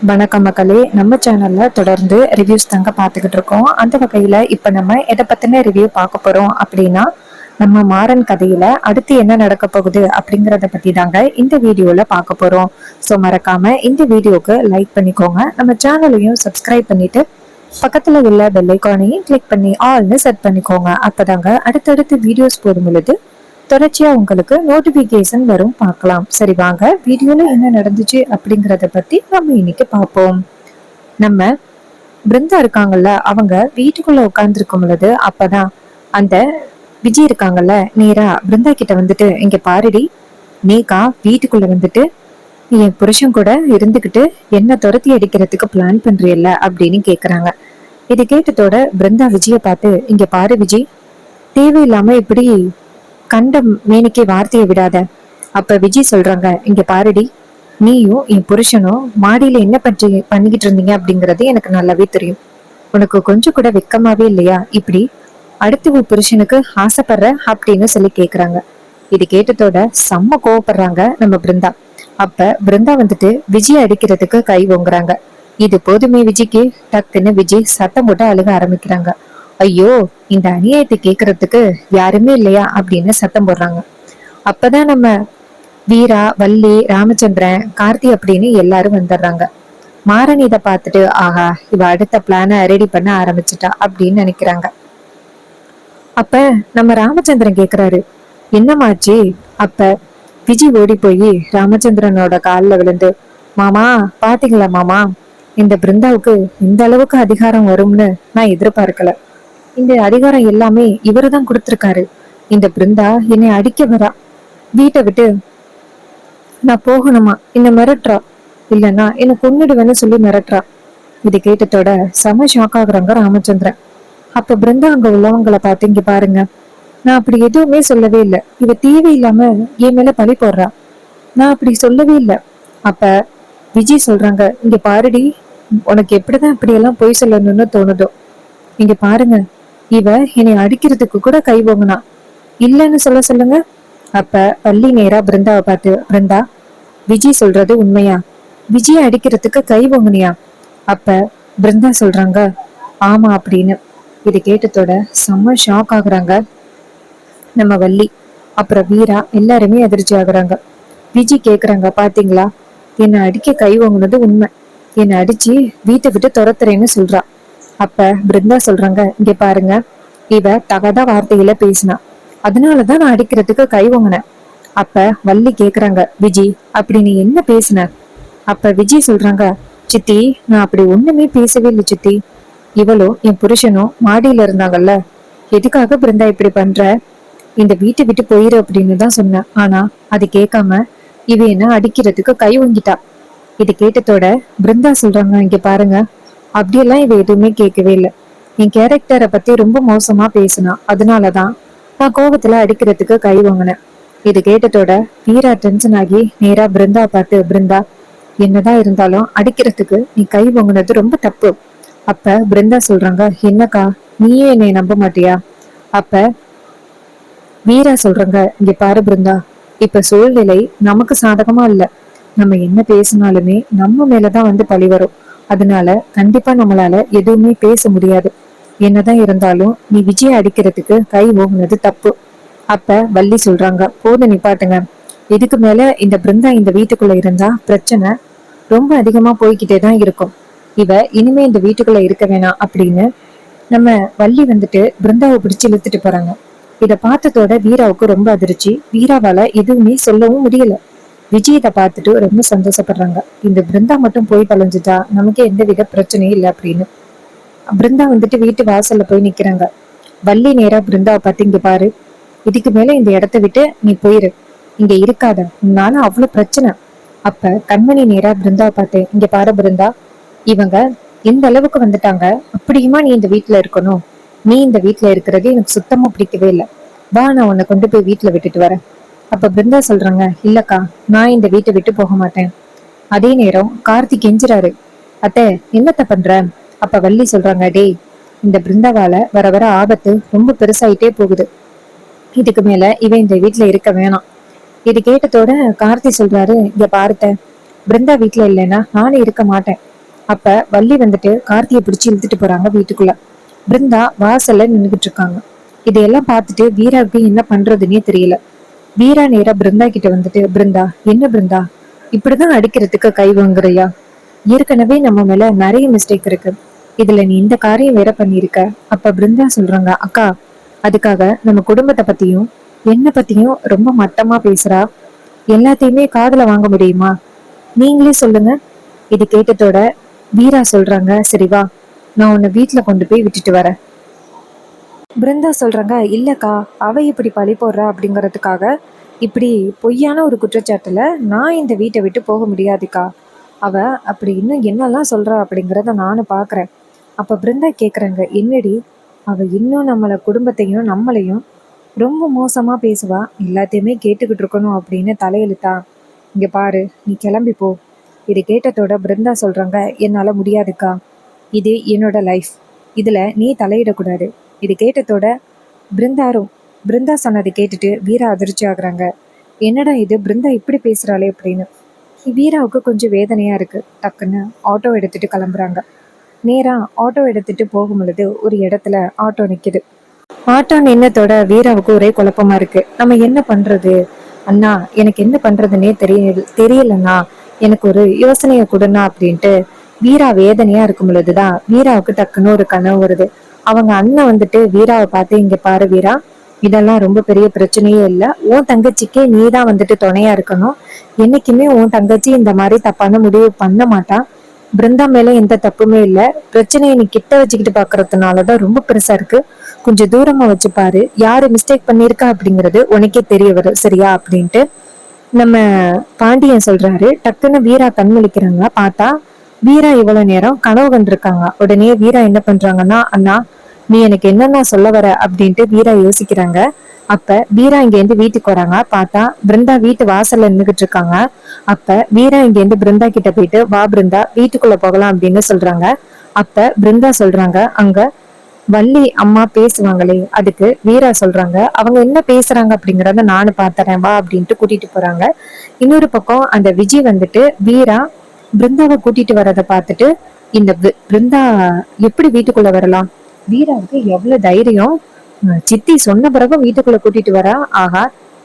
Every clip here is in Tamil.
வணக்கம் மக்களே, நம்ம சேனல்ல தொடர்ந்து ரிவ்யூஸ் தாங்க பார்த்துக்கிட்டு இருக்கோம். அந்த வகையில இப்ப நம்ம எதை பத்தின ரிவ்யூ பார்க்க போறோம் அப்படின்னா, நம்ம மாறன் கதையில அடுத்து என்ன நடக்க போகுது அப்படிங்கறத பத்தி தாங்க இந்த வீடியோல பார்க்க போறோம். ஸோ மறக்காம இந்த வீடியோக்கு லைக் பண்ணிக்கோங்க, நம்ம சேனலையும் சப்ஸ்கிரைப் பண்ணிட்டு பக்கத்துல உள்ள பெல் ஐகானையும் கிளிக் பண்ணி ஆல்னு செட் பண்ணிக்கோங்க. அப்பதாங்க அடுத்தடுத்து வீடியோஸ் போடும் பொழுது தொடர்ச்சியா உங்களுக்கு நோட்டிபிகேஷன் வரும். பார்க்கலாம். சரி வாங்க வீடியோல என்ன நடந்துச்சு அப்படிங்கறத பத்தி நம்ம இன்னைக்கு பார்ப்போம். நம்ம பிருந்தா இருக்காங்கல்ல, அவங்க வீட்டுக்குள்ள உட்கார்ந்து இருக்கும் பொழுது அப்பதான் அந்த விஜய் இருக்காங்கல்ல, நேரா பிருந்தா கிட்ட வந்துட்டு, இங்க பாருடி, நீக்கா வீட்டுக்குள்ள வந்துட்டு என் புருஷன் கூட இருந்துகிட்டு என்ன துரத்தி அடிக்கிறதுக்கு பிளான் பண்றியல்ல அப்படின்னு கேக்குறாங்க. இது கேட்டதோட பிருந்தா விஜய பார்த்து, இங்க பாரு விஜய், தேவையில்லாம இப்படி கண்ட மேனிக்கே வார்த்தையை விடாத. அப்ப விஜய் சொல்றாங்க, இங்க பாருடி, நீயும் என் புருஷனும் மாடியில என்ன பண்ணிக்கிட்டு இருந்தீங்க அப்படிங்கறது எனக்கு நல்லாவே தெரியும். உனக்கு கொஞ்சம் கூட வெக்கமாவே இல்லையா இப்படி அடுத்த புருஷனுக்கு ஆசைப்படுற அப்படின்னு சொல்லி கேக்குறாங்க. இது கேட்டதோட செம்ம கோவப்படுறாங்க நம்ம பிருந்தா. அப்ப பிருந்தா வந்துட்டு விஜய் அடிக்கிறதுக்கு கை ஓங்குறாங்க. இது போதுமே விஜய்க்கு. டக்குன்னு விஜய் சத்தம் போட்டு அழுக ஆரம்பிக்கிறாங்க. ஐயோ, இந்த அநியாயத்தை கேக்குறதுக்கு யாருமே இல்லையா அப்படின்னு சத்தம் போடுறாங்க. அப்பதான் நம்ம வீரா, வள்ளி, ராமச்சந்திரன், கார்த்தி அப்படின்னு எல்லாரும் வந்துடுறாங்க. மாறன் இதை பார்த்துட்டு, ஆஹா, இவ அடுத்த பிளான ரெடி பண்ண ஆரம்பிச்சுட்டா அப்படின்னு நினைக்கிறாங்க. அப்ப நம்ம ராமச்சந்திரன் கேக்குறாரு, என்னமாச்சு? அப்ப விஜய் ஓடி போய் ராமச்சந்திரனோட காலில் விழுந்து, மாமா பாத்தீங்களா மாமா, இந்த பிருந்தாவுக்கு இந்த அளவுக்கு அதிகாரம் வரும்னு நான் எதிர்பார்க்கல. இந்த அதிகாரம் எல்லாமே இவரு தான் கொடுத்திருக்காரு. இந்த பிருந்தா என்னை அடிக்க வரா, வீட்டை விட்டு நான் போகணுமா என்ன மிரட்டுறா, இல்லைன்னா என்ன கொன்னுடுவேன்னு சொல்லி மிரட்டுறா. இது கேட்டதோட செம ஷாக் ஆகுறாங்க ராமச்சந்திரன். அப்ப பிருந்தா அங்க உள்ளவங்களை பார்த்து, இங்க பாருங்க, நான் அப்படி எதுவுமே சொல்லவே இல்லை. இவ தேவையில்லாம என் மேல பழி போடுறா, நான் அப்படி சொல்லவே இல்லை. அப்ப விஜய் சொல்றாங்க, இங்க பாருடி, உனக்கு எப்படிதான் இப்படி எல்லாம் பொய் சொல்லணும்னு தோணுதோ. இங்க பாருங்க, இவ என்னை அடிக்கிறதுக்கு கூட கை ஓங்குனா, இல்லைன்னு சொல்ல சொல்லுங்க. அப்ப பள்ளி நேரா பிருந்தாவை பார்த்து, பிருந்தா, விஜய் சொல்றது உண்மையா? விஜய் அடிக்கிறதுக்கு கை ஓங்குனியா? அப்ப பிருந்தா சொல்றாங்க, ஆமா அப்படின்னு. இது கேட்டதோட செம்ம ஷாக் ஆகுறாங்க நம்ம வள்ளி, அப்புறம் வீரா, எல்லாருமே அதிர்ச்சி ஆகுறாங்க. விஜய் கேக்குறாங்க, பாத்தீங்களா, என்னை அடிக்க கை ஓங்குனது உண்மை, என்னை அடிச்சு வீட்டை விட்டு துரத்துறேன்னு சொல்றா. அப்ப பிருந்தா சொல்றாங்க, இங்க பாருங்க, இவ தகாத வார்த்தையில பேசினா, அதனாலதான் நான் அடிக்கிறதுக்கு கை ஓங்குனேன். அப்ப வள்ளி கேக்குறாங்க, விஜய் அப்படி நீ என்ன பேசுன? அப்ப விஜய் சொல்றாங்க, சித்தி, நான் அப்படி ஒண்ணுமே பேசவே இல்லை சித்தி. இவளோ என் புருஷனும் மாடியில இருந்தாங்கல்ல, எதுக்காக பிருந்தா இப்படி பண்ற, இந்த வீட்டை விட்டு போயிரு அப்படின்னு தான் சொன்னேன். ஆனா அது கேட்காம இவ என்ன அடிக்கிறதுக்கு கை ஓங்கிட்டா. இது கேட்டதோட பிருந்தா சொல்றாங்க, இங்க பாருங்க, அப்படியெல்லாம் இவ எதுவுமே கேட்கவே இல்லை. என் கேரக்டரை பத்தி ரொம்ப மோசமா பேசினா, அதனாலதான் நான் கோபத்துல அடிக்கிறதுக்கு கை வாங்கினேன். இது கேட்டதோட வீரா டென்ஷன் ஆகி நேரா பிருந்தா பார்த்து, பிருந்தா, என்னதான் இருந்தாலும் அடிக்கிறதுக்கு நீ கை வாங்கினது ரொம்ப தப்பு. அப்ப பிருந்தா சொல்றாங்க, என்னக்கா, நீயே என்னை நம்ப மாட்டியா? அப்ப வீரா சொல்றாங்க, இங்க பாரு பிருந்தா, இப்ப சூழ்நிலை நமக்கு சாதகமா இல்ல. நம்ம என்ன பேசினாலுமே நம்ம மேலதான் வந்து பழி வரும். அதனால கண்டிப்பா நம்மளால எதுவுமே பேச முடியாது. என்னதான் இருந்தாலும் நீ விஜய் அடிக்கிறதுக்கு கை ஓங்குனது தப்பு. அப்ப வள்ளி சொல்றாங்க, போதும் நிப்பாட்டுங்க. இதுக்கு மேல இந்த பிருந்தா இந்த வீட்டுக்குள்ள இருந்தா பிரச்சனை ரொம்ப அதிகமா போய்கிட்டே தான் இருக்கும். இவ இனிமே இந்த வீட்டுக்குள்ள இருக்க வேணாம் அப்படின்னு நம்ம வள்ளி வந்துட்டு பிருந்தாவை பிடிச்சு இழுத்துட்டு போறாங்க. இத பார்த்ததோட வீராவுக்கு ரொம்ப அதிர்ச்சி. வீராவால எதுவுமே சொல்லவும் முடியல. விஜய் இதை பார்த்துட்டு ரொம்ப சந்தோஷப்படுறாங்க. இந்த பிருந்தா மட்டும் போய் தொலைஞ்சிட்டா நமக்கு எந்த வித பிரச்சனையும் இல்லை அப்படின்னு. பிருந்தா வந்துட்டு வீட்டு வாசல்ல போய் நிக்கிறாங்க. வள்ளி நேரா பிருந்தாவை பார்த்து, இங்க பாரு, இதுக்கு மேல இந்த இடத்த விட்டு நீ போயிரு, இங்க இருக்காத, உன்னால அவ்வளவு பிரச்சனை. அப்ப கண்மணி நேரா பிருந்தாவை பார்த்தேன், இங்க பாரு பிருந்தா, இவங்க எந்த அளவுக்கு வந்துட்டாங்க, அப்படியுமா நீ இந்த வீட்டுல இருக்கணும்? நீ இந்த வீட்டுல இருக்கிறது எனக்கு சுத்தமா பிடிக்கவே இல்லை. வா, நான் உன்னை கொண்டு போய் வீட்டுல விட்டுட்டு வரேன். அப்ப பிருந்தா சொல்றாங்க, இல்லக்கா, நான் இந்த வீட்டை விட்டு போக மாட்டேன். அதே நேரம் கார்த்திக் கெஞ்சுறாரு, அத்தை என்னத்த பண்ற? அப்ப வள்ளி சொல்றாங்க, டேய், இந்த பிருந்தாவால வர வர ஆபத்து ரொம்ப பெருசாயிட்டே போகுது. இதுக்கு மேல இவன் இந்த வீட்டுல இருக்க வேணாம். இது கேட்டதோட கார்த்தி சொல்றாரு, இங்க பாருத்த, பிருந்தா வீட்டுல இல்லைன்னா நானே இருக்க மாட்டேன். அப்ப வள்ளி வந்துட்டு கார்த்தியை பிடிச்சு இழுத்துட்டு போறாங்க வீட்டுக்குள்ள. பிருந்தா வாசல்ல நின்னுகிட்டு இருக்காங்க. இதையெல்லாம் பார்த்துட்டு வீராவுக்கு என்ன பண்றதுன்னே தெரியல. வீரா நேரா பிருந்தா கிட்ட வந்துட்டு, பிருந்தா, என்ன பிருந்தா இப்படிதான் அடிக்கிறதுக்கு கை வாங்குறியா? ஏற்கனவே நம்ம மேல நிறைய மிஸ்டேக் இருக்கு, இதுல நீ இந்த காரியம் வேற பண்ணிருக்க. அப்ப பிருந்தா சொல்றாங்க, அக்கா, அதுக்காக நம்ம குடும்பத்தை பத்தியும் என்ன பத்தியும் ரொம்ப மட்டமா பேசுறா. எல்லாத்தையுமே காதுல வாங்க முடியுமா? நீங்களே சொல்லுங்க. இது கேட்டதோட வீரா சொல்றாங்க, சரி வா, நான் உன்னை வீட்டுல கொண்டு போய் விட்டுட்டு வரேன். பிருந்தா சொல்றாங்க, இல்லக்கா, அவ இப்படி பழி போடுறா அப்படிங்கறதுக்காக இப்படி பொய்யான ஒரு குற்றச்சாட்டுல நான் இந்த வீட்டை விட்டு போக முடியாதுக்கா. அவ அப்படி இன்னும் என்னெல்லாம் சொல்றா அப்படிங்கிறத நானும் பாக்குறேன். அப்ப பிருந்தா கேக்குறாங்க, என்னடி, அவ இன்னும் நம்மள குடும்பத்தையும் நம்மளையும் ரொம்ப மோசமா பேசுவா, எல்லாத்தையுமே கேட்டுக்கிட்டு இருக்கணும் அப்படின்னு தலையெழுத்தா? இங்க பாரு, நீ கிளம்பி போ. இது கேட்டதோட பிருந்தா சொல்றாங்க, என்னால முடியாதுக்கா, இது என்னோட லைஃப், இதுல நீ தலையிடக்கூடாது. இது கேட்டதோட பிருந்தாரும் பிருந்தா சொன்னதை கேட்டுட்டு வீரா அதிர்ச்சி ஆகுறாங்க. என்னடா இது, பிருந்தா இப்படி பேசுறாளே அப்படின்னு. வீராவுக்கு கொஞ்சம் வேதனையா இருக்கு. டக்குன்னு ஆட்டோ எடுத்துட்டு கிளம்புறாங்க. நேரா ஆட்டோ எடுத்துட்டு போகும் பொழுது ஒரு இடத்துல ஆட்டோ நிக்குது. ஆட்டோ நின்னதோட வீராவுக்கு ஒரே குழப்பமா இருக்கு. நம்ம என்ன பண்றது அண்ணா, எனக்கு என்ன பண்றதுன்னே தெரியலண்ணா, எனக்கு ஒரு யோசனையை கொடுண்ணா அப்படின்ட்டு வீரா வேதனையா இருக்கும் பொழுதுதான் வீராவுக்கு டக்குன்னு ஒரு கனவு வருது. அவங்க அண்ணன் வந்துட்டு வீராவை பார்த்து, இங்க பாரு வீரா, இதெல்லாம் ரொம்ப பெரிய பிரச்சனையே இல்ல, உன் தங்கச்சிக்கே நீதான் வந்துட்டு துணையா இருக்கணும். என்னைக்குமே உன் தங்கச்சி இந்த மாதிரி தப்பான முடிவு பண்ண மாட்டான். பிருந்தா மேல எந்த தப்புமே இல்ல, பிரச்சனையை நீ கிட்ட வச்சுக்கிட்டு பாக்குறதுனாலதான் ரொம்ப பெருசா இருக்கு. கொஞ்சம் தூரமா வச்சு பாரு, யாரு மிஸ்டேக் பண்ணிருக்கா அப்படிங்கறது உனக்கே தெரிய வரும், சரியா அப்படின்ட்டு நம்ம பாண்டியன் சொல்றாரு. டக்குன்னு வீரா கண் முழிக்கிறாங்க. பார்த்தா வீரா இவ்வளவு நேரம் கனவு கண்டிருக்காங்க. உடனே வீரா என்ன பண்றாங்கன்னா, அண்ணா, நீ எனக்கு என்னன்னா சொல்ல வர அப்படின்ட்டு வீரா யோசிக்கிறாங்க. அப்ப வீரா இங்க இருந்து வீட்டுக்கு வராங்க. பார்த்தா பிருந்தா வீட்டு வாசல்ல நின்னுகிட்டு இருக்காங்க. அப்ப வீரா இங்க இருந்து பிருந்தா கிட்ட போயிட்டு, வா பிருந்தா, வீட்டுக்குள்ள போகலாம் அப்படின்னு சொல்றாங்க. அப்ப பிருந்தா சொல்றாங்க, அங்க வள்ளி அம்மா பேசுவாங்களே, அதுக்கு வீரா சொல்றாங்க, அவங்க என்ன பேசுறாங்க அப்படிங்கறத நானும் பாத்துறேன் வா அப்படின்ட்டு கூட்டிட்டு போறாங்க. இன்னொரு பக்கம் அந்த விஜய் வந்துட்டு வீரா பிருந்தாவை கூட்டிட்டு வரதை பார்த்துட்டு, இந்த பிருந்தா எப்படி வீட்டுக்குள்ள வரலாம், வீராவுக்கு எவ்வளவு தைரியம், சித்தி சொன்ன பிறகு வீட்டுக்குள்ள கூட்டிட்டு வரா, ஆகா,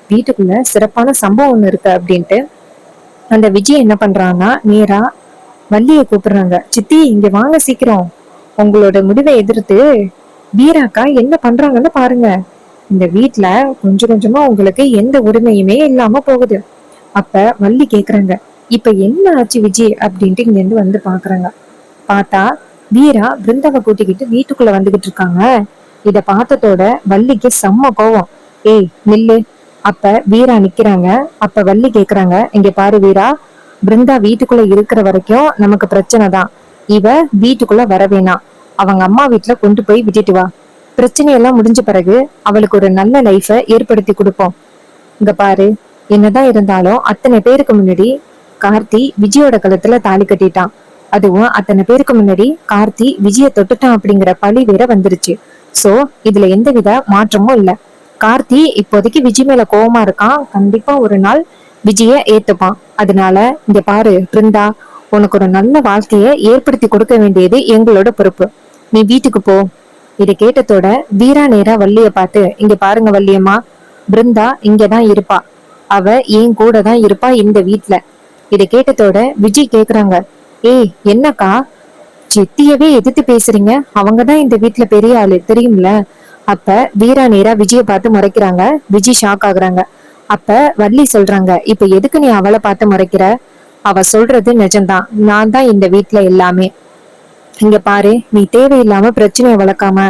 வீட்டுக்குள்ள சிறப்பான சம்பவம் ஒண்ணு இருக்கு அப்படின்ட்டு அந்த விஜய் என்ன பண்றான்னா நேரா வள்ளியை கூப்பிடுறாங்க. சித்தி, இங்க வாங்க சீக்கிரம், உங்களோட முடிவை எதிர்த்து வீராக்கா என்ன பண்றாங்கன்னு பாருங்க. இந்த வீட்டுல கொஞ்சம் கொஞ்சமா உங்களுக்கு எந்த உரிமையுமே இல்லாம போகுது. அப்ப வள்ளி கேக்குறாங்க, இப்ப என்ன ஆச்சு விஜய் அப்படின்ட்டு இங்க இருந்து வந்து பாக்குறாங்க. பார்த்தா வீரா பிருந்தாவை கூட்டிக்கிட்டு வீட்டுக்குள்ள வந்துகிட்டு இருக்காங்க. இத பார்த்ததோட வள்ளிக்கு செம்ம கோவம். ஏய் நில்லு. அப்ப வீரா நிக்கிறாங்க. அப்ப வள்ளி கேக்குறாங்க, இங்க பாரு வீரா, பிருந்தா வீட்டுக்குள்ள இருக்கிற வரைக்கும் நமக்கு பிரச்சனை தான். இவ வீட்டுக்குள்ள வர வேணாம், அவங்க அம்மா வீட்டுல கொண்டு போய் விட்டுட்டு வா. பிரச்சனையெல்லாம் முடிஞ்ச பிறகு அவளுக்கு ஒரு நல்ல லைஃப ஏற்படுத்தி கொடுப்போம். இங்க பாரு, என்னதான் இருந்தாலும் அத்தனை பேருக்கு முன்னாடி கார்த்தி விஜயோட கழுத்துல தாலி கட்டிட்டான். அதுவும் அத்தனை பேருக்கு முன்னாடி கார்த்தி விஜய தொட்டுட்டான் அப்படிங்கிற பழி வேற வந்துருச்சு. சோ இதுல எந்தவித மாற்றமும் இல்ல. கார்த்தி இப்போதைக்கு விஜய் மேல கோவமா இருக்கான், கண்டிப்பா ஒரு நாள் விஜய ஏத்துப்பான். அதனால இங்க பாரு பிருந்தா, உனக்கு ஒரு நல்ல வாழ்க்கைய ஏற்படுத்தி கொடுக்க வேண்டியது எங்களோட பொறுப்பு. நீ வீட்டுக்கு போ. இதை கேட்டதோட வீரா நேரா வள்ளிய பார்த்து, இங்க பாருங்க வள்ளியம்மா, பிருந்தா இங்கதான் இருப்பா, அவ என் கூட தான் இருப்பா இந்த வீட்டுல. இதை கேட்டதோட விஜய் கேக்குறாங்க, ஏய் என்னக்கா, சித்தியவே எதிர்த்து பேசுறீங்க, அவங்கதான் இந்த வீட்டுல பெரிய ஆளு தெரியும்ல. அப்ப வீரா நேரா விஜய பார்த்து முறைக்கிறாங்க. விஜய் ஷாக் ஆகுறாங்க. அப்ப வள்ளி சொல்றாங்க, இப்ப எதுக்கு நீ அவளை பார்த்து முறைக்கிற, அவ சொல்றது நிஜம்தான், நான் தான் இந்த வீட்டுல எல்லாமே. இங்க பாரு, நீ தேவையில்லாம பிரச்சனையை வளர்க்காம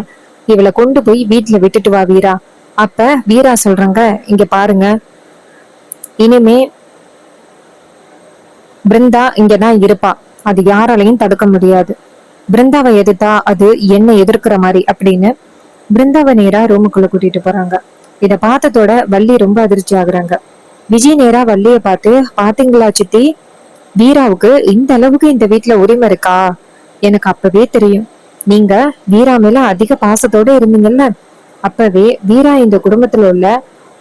இவளை கொண்டு போய் வீட்டுல விட்டுட்டு வா வீரா. அப்ப வீரா சொல்றாங்க, இங்க பாருங்க, இனிமே பிருந்தா இங்கதான் இருப்பா, அது யாராலையும் தடுக்க முடியாது. பிருந்தாவை எதிர்த்தா அது என்ன எதிர்க்கிற மாதிரி அப்படின்னு பிருந்தாவை நேரா ரூமுக்குள்ள கூட்டிட்டு போறாங்க. இத பார்த்ததோட வள்ளி ரொம்ப அதிர்ச்சி ஆகுறாங்க. விஜய் நேரா வள்ளிய பார்த்து, பாத்தீங்களா சித்தி, வீராவுக்கு இந்த அளவுக்கு இந்த வீட்டுல உரிமை இருக்கா, எனக்கு அப்பவே தெரியும். நீங்க வீரா மேல அதிக பாசத்தோட இருந்தீங்கல்ல, அப்பவே வீரா இந்த குடும்பத்துல உள்ள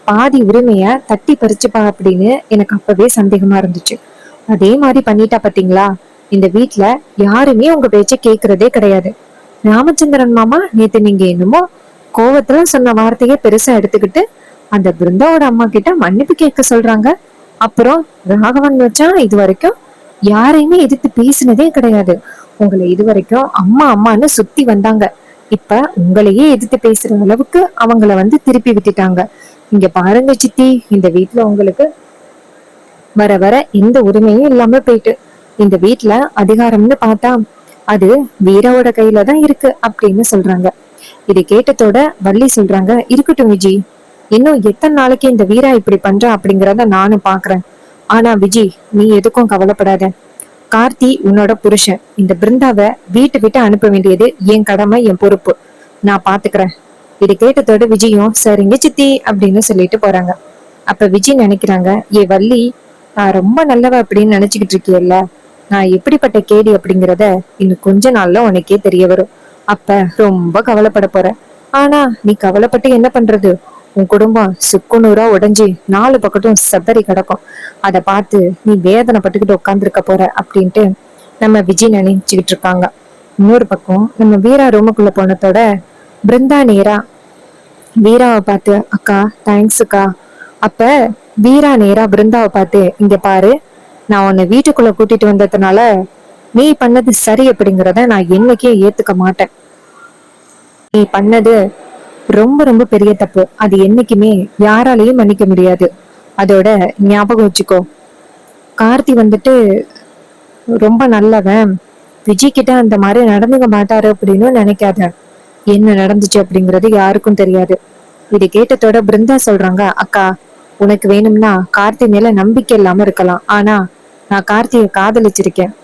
பாதி உரிமைய தட்டி பறிச்சுப்பா அப்படின்னு எனக்கு அப்பவே சந்தேகமா இருந்துச்சு. அதே மாதிரி பண்ணிட்டா பாத்தீங்களா? இந்த வீட்ல யாருமே உங்க பேச்ச கேக்குறதே கிடையாது. ராமச்சந்திரன் மாமா நேத்து நீங்க என்னமோ கோவத்துல சொன்ன வார்த்தைய பெருசா எடுத்துக்கிட்டு அந்த பிருந்தாவோட அம்மா கிட்ட மன்னிப்பு கேட்க சொல்றாங்க. அப்புறம் ராகவன் வச்சான் இது வரைக்கும் யாரையுமே எதிர்த்து பேசினதே கிடையாது. உங்களை இது வரைக்கும் அம்மா அம்மான்னு சுத்தி வந்தாங்க. இப்ப உங்களையே எதிர்த்து பேசுற அளவுக்கு அவங்கள வந்து திருப்பி விட்டுட்டாங்க. இங்க பாருங்க சித்தி, இந்த வீட்டுல உங்களுக்கு வர வர எந்த உரிமையும் இல்லாம போயிட்டு இந்த வீட்டுல அதிகாரம்னு பார்த்தா அது வீராவோட கையில தான் இருக்கு அப்படின்னு சொல்றாங்க. இதை கேட்டதோட வள்ளி சொல்றாங்க, இருக்கட்டும் விஜி, இன்னும் எத்தனை நாளைக்கு இந்த வீரா இப்படி பண்றா அப்படிங்கறத நானும் பாக்குறேன். ஆனா விஜி, நீ எதுக்கும் கவலைப்படாத. கார்த்தி உன்னோட புருஷன். இந்த பிருந்தாவை வீட்டு விட்டு அனுப்ப வேண்டியது என் கடமை, என் பொறுப்பு. நான் பாத்துக்கிறேன். இதை கேட்டதோட விஜயும் சரிங்க சித்தி அப்படின்னு சொல்லிட்டு போறாங்க. அப்ப விஜய் நினைக்கிறாங்க, ஏ வள்ளி, நான் ரொம்ப நல்லவ அப்படின்னு நினைச்சுக்கிட்டு இருக்கியல்ல, நான் எப்படிப்பட்ட கேடி அப்படிங்கறத இன்னும் கொஞ்ச நாள்ல உனக்கே தெரிய வரும். அப்ப ரொம்ப கவலைப்பட போற. ஆனா நீ கவலைப்பட்டு என்ன பண்றது? உன் குடும்பம் சுக்குநூறா உடைஞ்சு 4 பக்கத்தும் செதறி கிடக்கும். அத பார்த்து நீ வேதனைப்பட்டுக்கிட்டு உட்காந்துருக்க போற அப்படின்ட்டு நம்ம விஜய் நினைச்சுக்கிட்டு இருக்காங்க. இன்னொரு பக்கம் நம்ம வீரா ரூமுக்குள்ள போனதோட பிருந்தா நேரா வீராவை பார்த்து, அக்கா தேங்க்ஸ் அக்கா. அப்ப வீரா நேரா பிருந்தாவை பார்த்து, இங்க பாரு, நான் உன்னை வீட்டுக்குள்ள கூட்டிட்டு வந்ததுனால நீ பண்ணது சரி அப்படிங்கறத நான் என்னைக்கே ஏத்துக்க மாட்டேன். நீ பண்ணது ரொம்ப ரொம்ப பெரிய தப்பு. அது என்னைக்குமே யாராலையும் மன்னிக்க முடியாது. அதோட ஞாபகம் வச்சுக்கோ. கார்த்தி வந்துட்டு ரொம்ப நல்லவன். விஜய் கிட்ட அந்த மாதிரி நடந்துக்க மாட்டாரு அப்படின்னு நினைக்காத. என்ன நடந்துச்சு அப்படிங்கறது யாருக்கும் தெரியாது. இது கேட்டதோட பிருந்தா சொல்றாங்க, அக்கா, உனக்கு வேணும்னா கார்த்தி மேல நம்பிக்கை இல்லாம இருக்கலாம். ஆனா நான் கார்த்திய காதலிச்சிருக்கேன்.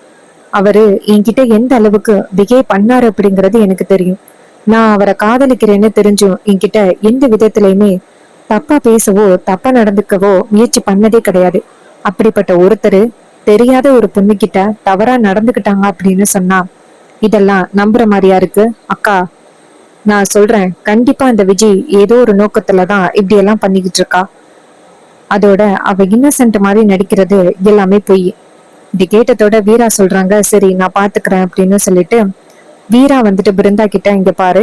அவரு என்கிட்ட எந்த அளவுக்கு பிஹேவ் பண்ணாரு அப்படிங்கறது எனக்கு தெரியும். நான் அவரை காதலிக்கிறேன்னு தெரிஞ்சும் என்கிட்ட எந்த விதத்திலயுமே தப்பா பேசவோ தப்பா நடந்துக்கவோ முயற்சி பண்ணதே கிடையாது. அப்படிப்பட்ட ஒருத்தர் தெரியாத ஒரு பொண்ணு கிட்ட தவறா நடந்துக்கிட்டாங்க அப்படின்னு சொன்னா இதெல்லாம் நம்புற மாதிரியா இருக்கு? அக்கா, நான் சொல்றேன், கண்டிப்பா அந்த விஜய் ஏதோ ஒரு நோக்கத்துலதான் இப்படி எல்லாம் பண்ணிக்கிட்டு இருக்கா. அதோட அவ இன்னசென்ட் மாதிரி நடிக்கிறது எல்லாமே பொய். இது கேட்டதோட வீரா சொல்றாங்க, சரி நான் பாத்துக்கிறேன் அப்படின்னு சொல்லிட்டு வீரா வந்துட்டு பிருந்தா கிட்ட, இங்க பாரு,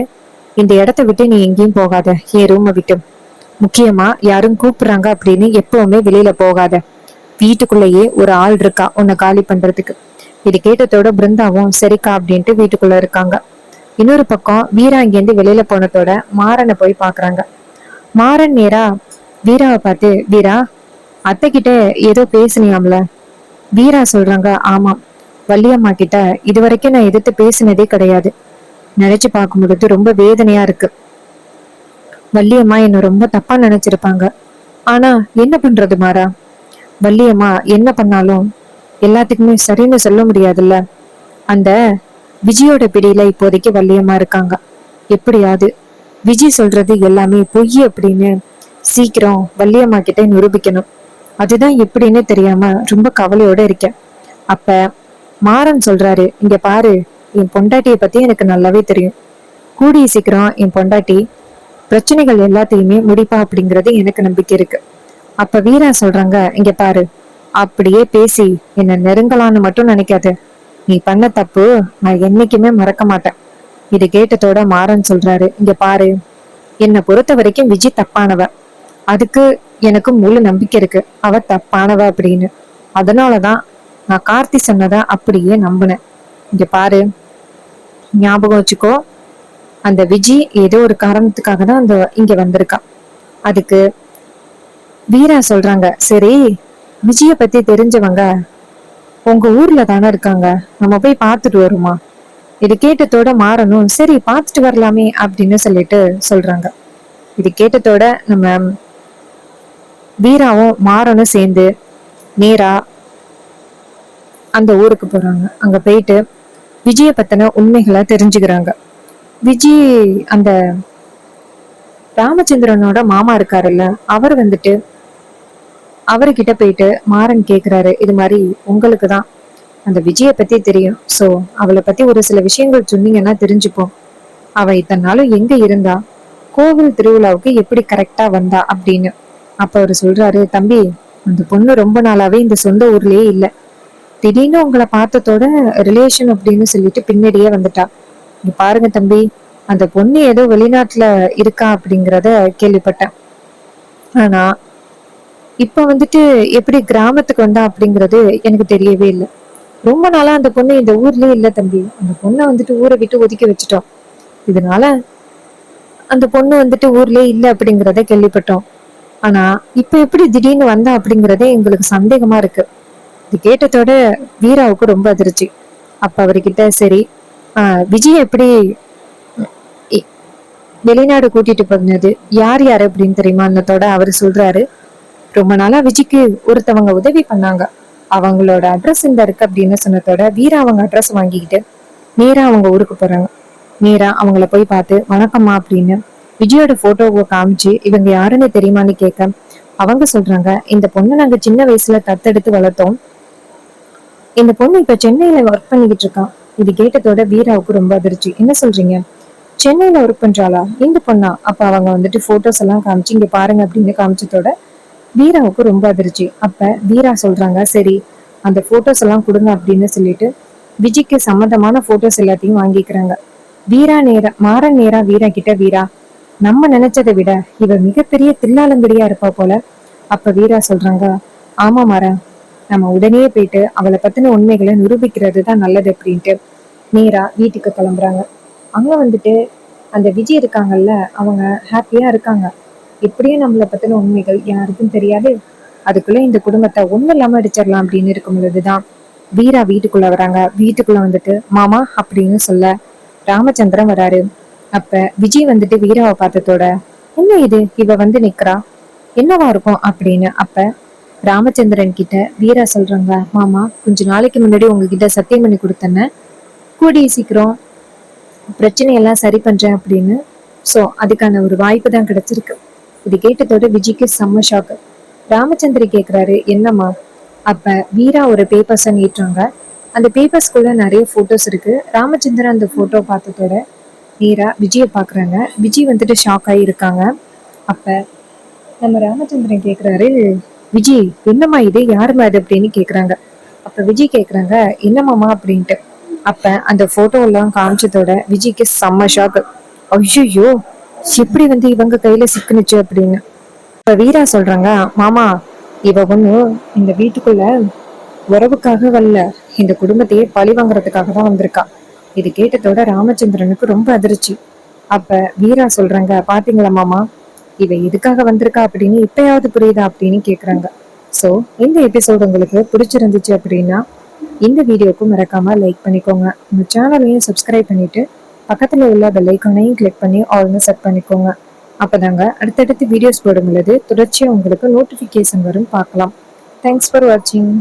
இந்த இடத்த விட்டு நீ எங்கேயும் போகாத, என் ரூமை விட்டு. முக்கியமா யாரும் கூப்பிடுறாங்க அப்படின்னு எப்பவுமே வெளியில போகாத. வீட்டுக்குள்ளேயே ஒரு ஆள் இருக்கா உன்னை காலி பண்றதுக்கு. இது கேட்டதோட பிருந்தாவும் சரிக்கா அப்படின்ட்டு வீட்டுக்குள்ள இருக்காங்க. இன்னொரு பக்கம் வீரா இங்கேருந்து வெளியில போனதோட மாறனை போய் பாக்குறாங்க. மாறன் நேரா வீராவை பார்த்து, வீரா, அத்தை கிட்ட ஏதோ பேசுனியாம்ல? வீரா சொல்றாங்க, ஆமாம், வள்ளியம்மா கிட்ட இதுவரைக்கும் நான் எதிர்த்து பேசினதே கிடையாது. நினைச்சு பார்க்கும் பொழுது ரொம்ப வேதனையா இருக்கு. வள்ளியம்மா என்ன ரொம்ப தப்பா நினைச்சிருப்பாங்க. ஆனா என்ன பண்றது மாறா? வள்ளியம்மா என்ன பண்ணாலும் எல்லாத்துக்குமே சரின்னு சொல்ல முடியாதுல்ல. அந்த விஜயோட பிடியில இப்போதைக்கு வள்ளியம்மா இருக்காங்க. எப்படியாவது விஜய் சொல்றது எல்லாமே பொய் அப்படின்னு சீக்கிரம் வள்ளியம்மா கிட்ட நிரூபிக்கணும். அதுதான் எப்படின்னு தெரியாம ரொம்ப கவலையோட இருக்கேன். அப்ப மாறன் சொல்றாரு, இங்க பாரு, என் பொண்டாட்டிய பத்தி எனக்கு நல்லாவே தெரியும். கூடிய சீக்கிரம் என் பொண்டாட்டி பிரச்சனைகள் எல்லாத்தையுமே முடிப்பா அப்படிங்கறது எனக்கு நம்பிக்கை இருக்கு. அப்ப வீரா சொல்றாங்க, இங்க பாரு, அப்படியே பேசி என்ன நெருங்கலான்னு மட்டும் நினைக்காத. நீ பண்ண தப்பு நான் என்னைக்குமே மறக்க மாட்டேன். இது கேட்டதோட மாறன் சொல்றாரு, இங்க பாரு, என்னை பொறுத்த வரைக்கும் விஜய் தப்பானவ. அதுக்கு எனக்கு முழு நம்பிக்கை இருக்கு, அவ தப்பானவ அப்படின்னு. அதனாலதான் நான் கார்த்தி சொன்னதை அப்படியே நம்பினேன். இங்க பாரு, ஞாபகம் வச்சுக்கோ, அந்த விஜய் ஏதோ ஒரு காரணத்துக்காக தான் அந்த இங்க வந்திருக்கா. அதுக்கு வீரா சொல்றாங்க, சரி, விஜய பத்தி தெரிஞ்சவங்க உங்க ஊர்ல தானே இருக்காங்க, நம்ம போய் பார்த்துட்டு வருமா? இது கேட்டதோட மாறணும், சரி பார்த்துட்டு வரலாமே அப்படின்னு சொல்லிட்டு சொல்றாங்க. இது கேட்டதோட நம்ம வீராவும் மாறனும் சேர்ந்து நேரா அந்த ஊருக்கு போறாங்க. அங்க போயிட்டு விஜய பத்தின உண்மைகளை தெரிஞ்சுக்கிறாங்க. விஜய் அந்த ராமச்சந்திரனோட மாமா இருக்காருல்ல, அவர் வந்துட்டு அவர்கிட்ட போயிட்டு மாறன் கேக்குறாரு, இது மாதிரி உங்களுக்கு தான் அந்த விஜய பத்தி தெரியும், சோ அவளை பத்தி ஒரு சில விஷயங்கள் சொன்னீங்கன்னா தெரிஞ்சுப்போம். அவ இத்தனை நாளும் எங்க இருந்தா, கோவில் திருவிழாவுக்கு எப்படி கரெக்டா வந்தா அப்படின்னு. அப்ப அவரு சொல்றாரு, தம்பி, அந்த பொண்ணு ரொம்ப நாளாவே இந்த சொந்த ஊர்லயே இல்ல. திடீர்னு உங்களை பார்த்ததோட ரிலேஷன் அப்படின்னு சொல்லிட்டு பின்னாடியே வந்துட்டா. இங்க பாருங்க தம்பி, அந்த பொண்ணு ஏதோ வெளிநாட்டுல இருக்கா அப்படிங்கிறத கேள்விப்பட்டேன். ஆனா இப்ப வந்துட்டு எப்படி கிராமத்துக்கு வந்தா அப்படிங்கிறது எனக்கு தெரியவே இல்லை. ரொம்ப நாளா அந்த பொண்ணு இந்த ஊர்லயே இல்ல தம்பி. அந்த பொண்ணை வந்துட்டு ஊரை விட்டு ஒதுக்கி வச்சுட்டோம். இதனால அந்த பொண்ணு வந்துட்டு ஊர்லயே இல்ல அப்படிங்கிறத கேள்விப்பட்டோம். ஆனா இப்ப எப்படி திடீர்னு வந்தா அப்படிங்கறதே எங்களுக்கு சந்தேகமா இருக்கு. இது கேட்டதோட வீராவுக்கு ரொம்ப அதிர்ச்சி. அப்ப அவர்கிட்ட சரி, விஜய் எப்படி இ- வெளிநாடு கூட்டிட்டு போனது யார் யாரு அப்படின்னு தெரியுமா அன்னத்தோட அவர் சொல்றாரு. ரொம்ப நாளா விஜய்க்கு ஒருத்தவங்க உதவி பண்ணாங்க, அவங்களோட அட்ரஸ் இந்த இருக்கு அப்படின்னு சொன்னதோட வீரா அவங்க அட்ரஸ் வாங்கிக்கிட்டு நேரா அவங்க ஊருக்கு போறாங்க. நேரா அவங்கள போய் பார்த்து வணக்கம்மா அப்படின்னு விஜயோட போட்டோவை காமிச்சு இவங்க யாருன்னு தெரியுமான்னு கேட்க அவங்க சொல்றாங்க, இந்த பொண்ணை நாங்க சின்ன வயசுல தத்தெடுத்து வளர்த்தோம். இந்த பொண்ணு இப்ப சென்னையில ஒர்க் பண்ணிக்கிட்டு இருக்கான். இது கேட்டதோட வீராவுக்கு ரொம்ப அதிர்ச்சி. என்ன சொல்றீங்க, சென்னையில ஒர்க் பண்றாளா இந்த பொண்ணா? அப்ப அவங்க வந்துட்டு போட்டோஸ் எல்லாம் காமிச்சு இங்க பாருங்க அப்படின்னு காமிச்சதோட வீராவுக்கு ரொம்ப அதிர்ச்சி. அப்ப வீரா சொல்றாங்க, சரி அந்த போட்டோஸ் எல்லாம் கொடுங்க அப்படின்னு சொல்லிட்டு விஜய்க்கு சம்மந்தமான போட்டோஸ் எல்லாத்தையும் வாங்கிக்கிறாங்க. வீரா நேரா மாறன் நேரா வீரா கிட்ட, வீரா நம்ம நினைச்சதை விட இவ மிகப்பெரிய தில்லாலங்கடியா இருப்பா போல. அப்ப வீரா சொல்றாங்க, ஆமா மாறன், நம்ம உடனே போயிட்டு அவளை பத்தின உண்மைகளை நிரூபிக்கிறது தான் நல்லது அப்படின்ட்டு நேரா வீட்டுக்கு கிளம்புறாங்க. அங்க வந்துட்டு அந்த விஜய் இருக்காங்கல்ல, அவங்க ஹாப்பியா இருக்காங்க. எப்படியும் நம்மளை பத்தின உண்மைகள் யாருக்கும் தெரியாது, அதுக்குள்ள இந்த குடும்பத்தை ஒண்ணு இல்லாம அடிச்சிடலாம் அப்படின்னு இருக்கும் பொழுதுதான் வீரா வீட்டுக்குள்ள வராங்க. வீட்டுக்குள்ள வந்துட்டு மாமா அப்படின்னு சொல்ல ராமச்சந்திரன் வராரு. அப்ப விஜய் வந்துட்டு வீராவை பார்த்ததோட, என்ன இது இவ வந்து நிக்கிறா, என்னவா இருக்கும் அப்படின்னு. அப்ப ராமச்சந்திரன் கிட்ட வீரா சொல்றாங்க, மாமா கொஞ்ச நாளைக்கு முன்னாடி உங்ககிட்ட சத்தியம் பண்ணி கொடுத்தேன்னு, கூடிய சீக்கிரம் பிரச்சனையெல்லாம் சரி பண்றேன் அப்படின்னு. சோ அதுக்கான ஒரு வாய்ப்பு தான் கிடைச்சிருக்கு. இது கேட்டதோட விஜய்க்கு செம்ம ஷாக்கு. ராமச்சந்திரன் கேக்குறாரு, என்னம்மா? அப்ப வீரா ஒரு பேப்பர்ஸை நீட்டுறாங்க. அந்த பேப்பர்ஸ்குள்ள நிறைய போட்டோஸ் இருக்கு. ராமச்சந்திரன் அந்த போட்டோ பார்த்ததோட நேரா விஜய பாக்குறாங்க. விஜய் வந்துட்டு ஷாக் ஆகி இருக்காங்க. அப்ப நம்ம ராமச்சந்திரன் கேக்குறாரு, விஜய் என்னம்மா இது, யாருமா இது அப்படின்னு கேக்குறாங்க. அப்ப விஜய் கேக்குறாங்க, என்னமாமா அப்படின்ட்டு. அப்ப அந்த போட்டோ எல்லாம் காமிச்சதோட விஜய்க்கு செம்ம ஷாக்கு. ஐயோ, எப்படி வந்து இவங்க கையில சிக்குனுச்சு அப்படின்னு. இப்ப வீரா சொல்றாங்க, மாமா இவ ஒண்ணு இந்த வீட்டுக்குள்ள உறவுக்காக வரல, இந்த குடும்பத்தையே பழி வாங்குறதுக்காக தான் வந்திருக்கா. இது கேட்டதோட ராமச்சந்திரனுக்கு ரொம்ப அதிர்ச்சி. அப்ப வீரா சொல்றாங்க, பாத்தீங்களா மாமா, இவ எதுக்காக வந்திருக்கா அப்படின்னு இப்பயாவது புரியுதா அப்படின்னு கேக்குறாங்க. சோ இந்த எபிசோட் உங்களுக்கு பிடிச்சிருந்துச்சு அப்படின்னா இந்த வீடியோக்கு மறக்காம லைக் பண்ணிக்கோங்க. உங்க சேனலையும் சப்ஸ்கிரைப் பண்ணிட்டு பக்கத்துல உள்ள பெல் ஐக்கானையும் கிளிக் பண்ணி ஆல்னு செட் பண்ணிக்கோங்க. அப்பதாங்க அடுத்தடுத்து வீடியோஸ் போடும் பொழுது தொடர்ச்சியா உங்களுக்கு நோட்டிபிகேஷன் வரும், பார்க்கலாம். தேங்க்ஸ் ஃபார் வாட்சிங்.